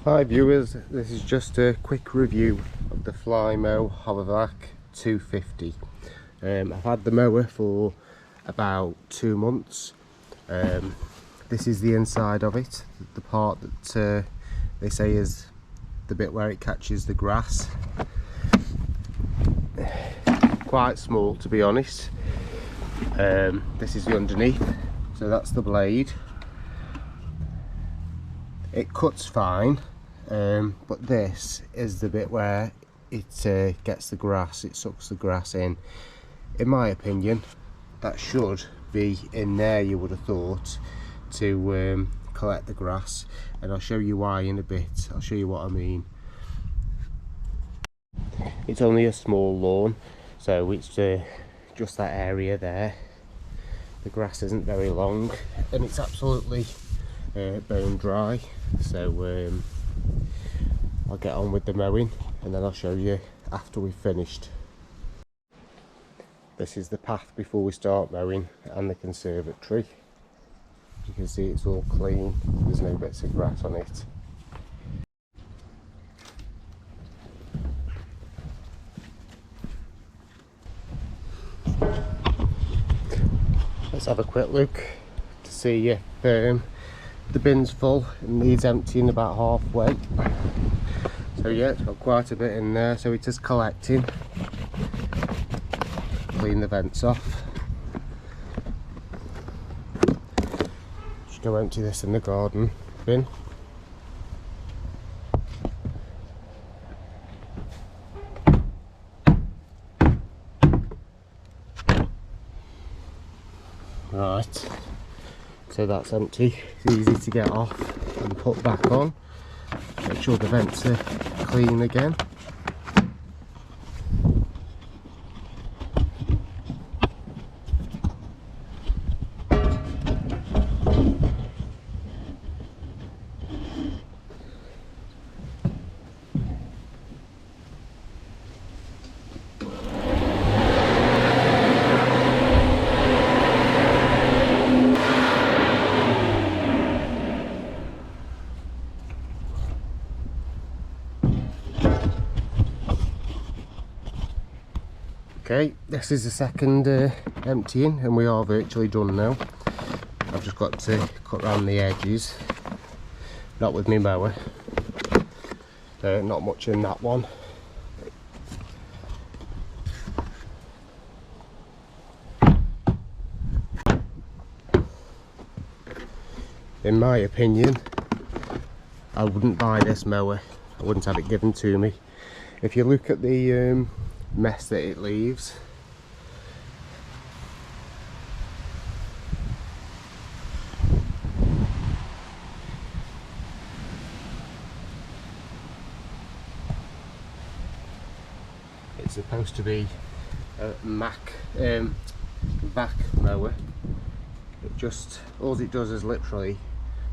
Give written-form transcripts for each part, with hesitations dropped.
Hi viewers, this is just a quick review of the Flymow Hovervac 250. I've had the mower for about 2 months. This is the inside of it, the part that they say is the bit where it catches the grass. Quite small, to be honest. This is the underneath, so that's the blade. It cuts fine, but this is the bit where it gets the grass, it sucks the grass in. In my opinion, that should be in there, you would have thought, to collect the grass, and I'll show you why in a bit. I'll show you what I mean. It's only a small lawn, so it's just that area there. The grass isn't very long, and it's absolutely bone dry, so I'll get on with the mowing and then I'll show you after we've finished. This is the path before we start mowing and the conservatory. As you can see, it's all clean, there's no bits of grass on it. Let's have a quick look to see if the bin's full. It needs emptying about halfway. So yeah, it's got quite a bit in there, so it is collecting. Clean the vents off. Just go empty this in the garden bin. Right, so that's empty. It's easy to get off and put back on. Make sure the vents are clean again. Okay, this is the second emptying, and we are virtually done now. I've just got to cut around the edges, not with my mower. Not much in that one. In my opinion, I wouldn't buy this mower. I wouldn't have it given to me. If you look at the mess that it leaves, it's supposed to be a vac mower. It just, all it does is literally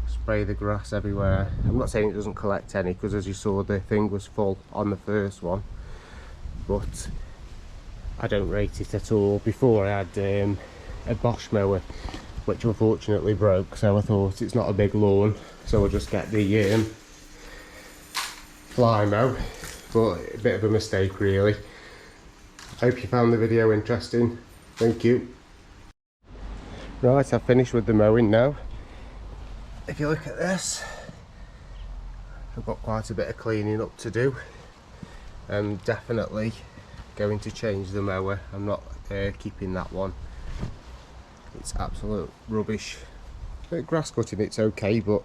spray the grass everywhere. I'm not saying it doesn't collect any, because as you saw, the thing was full on the first one, but I don't rate it at all. Before I had a Bosch mower, which unfortunately broke, so I thought it's not a big lawn, so I'll just get the Flymow, but a bit of a mistake really. Hope you found the video interesting. Thank you. Right, I've finished with the mowing now. If you look at this, I've got quite a bit of cleaning up to do. I'm definitely going to change the mower. I'm not keeping that one. It's absolute rubbish. Grass cutting, it's okay, but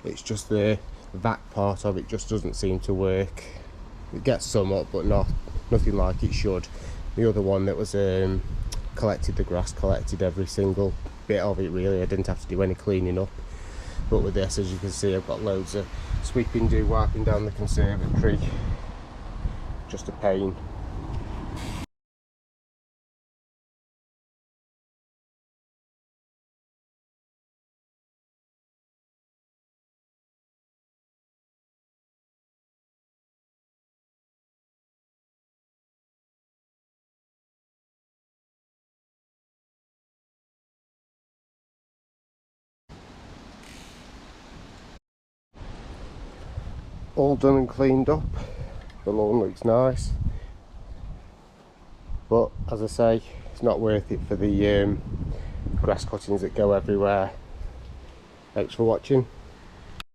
it's just the vac part of it just doesn't seem to work. It gets some up, but nothing like it should. The other one that was collected the grass, collected every single bit of it really. I didn't have to do any cleaning up. But with this, as you can see, I've got loads of sweeping do, wiping down the conservatory. Just a pain. all done and cleaned up. The lawn looks nice, but as I say, it's not worth it for the grass cuttings that go everywhere. Thanks for watching.